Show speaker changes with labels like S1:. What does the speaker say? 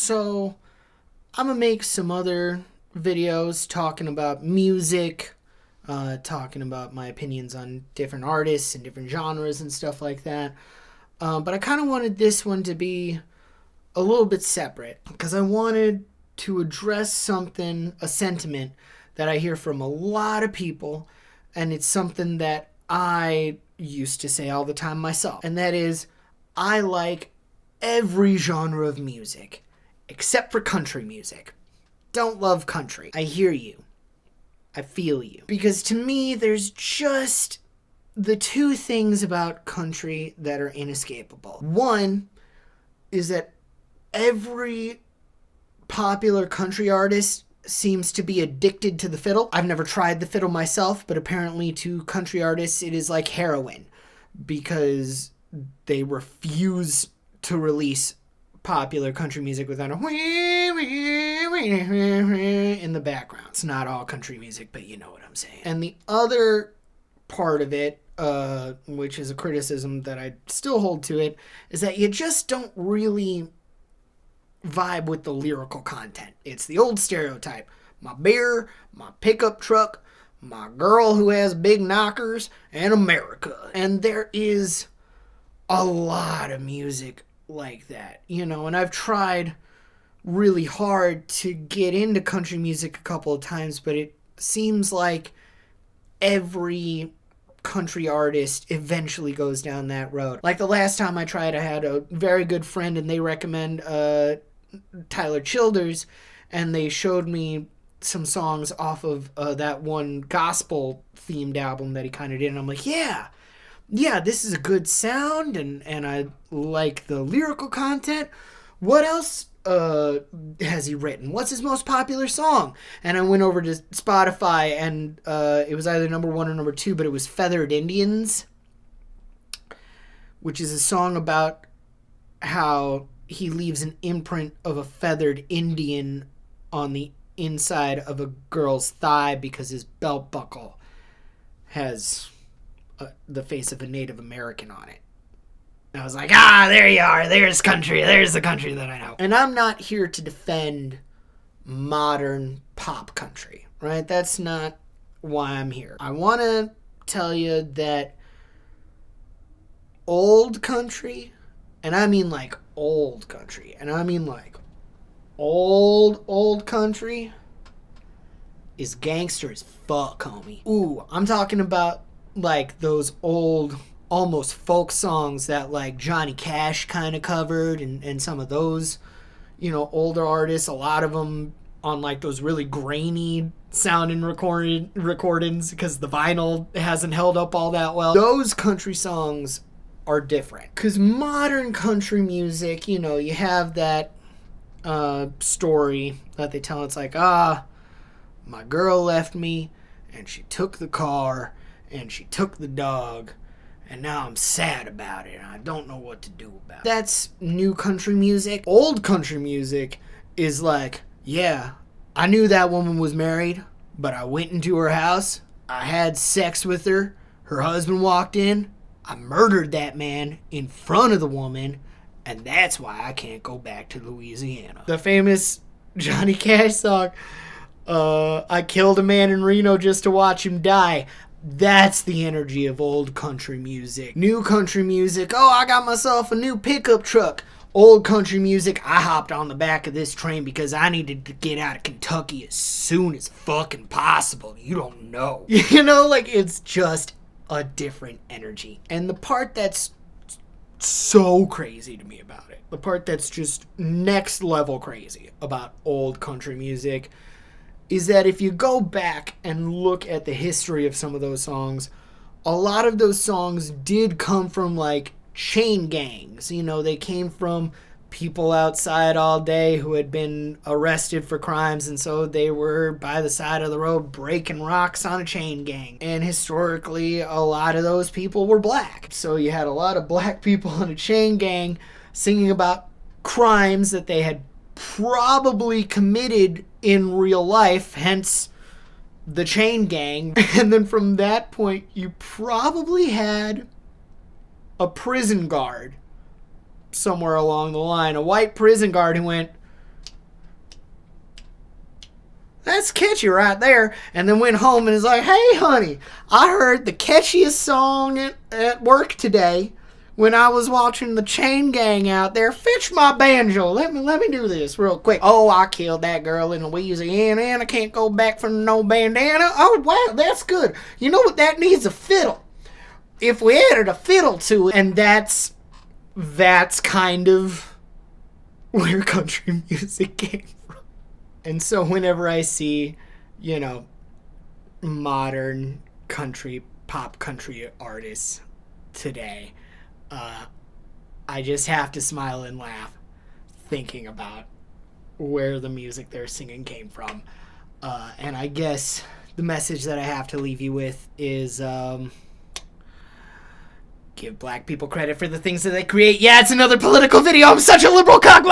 S1: So, I'm gonna make some other videos talking about music, talking about my opinions on different artists and different genres and stuff like that. But I kind of wanted this one to be a little bit separate because I wanted to address a sentiment that I hear from a lot of people, and it's something that I used to say all the time myself, and that is I like every genre of music except for country music. Don't love country. I hear you. I feel you. Because to me, there's just the two things about country that are inescapable. One is that every popular country artist seems to be addicted to the fiddle. I've never tried the fiddle myself, but apparently to country artists it is like heroin because they refuse to release popular country music without a in the background. It's not all country music, but you know what I'm saying. And the other part of it, which is a criticism that I still hold to it, is that you just don't really vibe with the lyrical content. It's the old stereotype. My beer, my pickup truck, my girl who has big knockers, and America. And there is a lot of music like that, and I've tried really hard to get into country music a couple of times, but it seems like every country artist eventually goes down that road. Like the last time I tried, I had a very good friend and they recommend Tyler Childers, and they showed me some songs off of that one gospel themed album that he kind of did, and I'm like, yeah, this is a good sound, and I like the lyrical content. What else has he written? What's his most popular song? And I went over to Spotify, and it was either number 1 or number 2, but it was Feathered Indians, which is a song about how he leaves an imprint of a feathered Indian on the inside of a girl's thigh because his belt buckle has the face of a Native American on it. And I was like, there you are. There's country. There's the country that I know. And I'm not here to defend modern pop country, right? That's not why I'm here. I want to tell you that old country, and I mean like old country, and I mean like old country, is gangster as fuck, homie. Ooh, I'm talking about like those old, almost folk songs that like Johnny Cash kind of covered, and some of those, older artists, a lot of them on like those really grainy sounding recordings because the vinyl hasn't held up all that well. Those country songs are different. Because modern country music, you have that story that they tell. It's like, my girl left me and she took the car and she took the dog, and now I'm sad about it, and I don't know what to do about it. That's new country music. Old country music is like, yeah, I knew that woman was married, but I went into her house, I had sex with her, her husband walked in, I murdered that man in front of the woman, and that's why I can't go back to Louisiana. The famous Johnny Cash song, I killed a man in Reno just to watch him die. That's the energy of old country music. New country music, I got myself a new pickup truck. Old country music, I hopped on the back of this train because I needed to get out of Kentucky as soon as fucking possible. You don't know. It's just a different energy. And the part that's so crazy to me about it, the part that's just next level crazy about old country music, is that if you go back and look at the history of some of those songs, a lot of those songs did come from like chain gangs. They came from people outside all day who had been arrested for crimes, and so they were by the side of the road breaking rocks on a chain gang. And historically, a lot of those people were black. So you had a lot of black people in a chain gang singing about crimes that they had probably committed in real life, hence the chain gang. And then from that point, you probably had a prison guard somewhere along the line, a white prison guard who went, That's catchy right there. And then went home and is like, hey, honey, I heard the catchiest song at work today when I was watching the Chain Gang out there. Fetch my banjo. Let me do this real quick. Oh, I killed that girl in Louisiana and I can't go back for no bandana. Oh, wow, that's good. You know what that needs? A fiddle. If we added a fiddle to it, and that's kind of where country music came from. And so whenever I see, modern pop country artists today, I just have to smile and laugh thinking about where the music they're singing came from. And I guess the message that I have to leave you with is, give black people credit for the things that they create. Yeah, it's another political video. I'm such a liberal cock.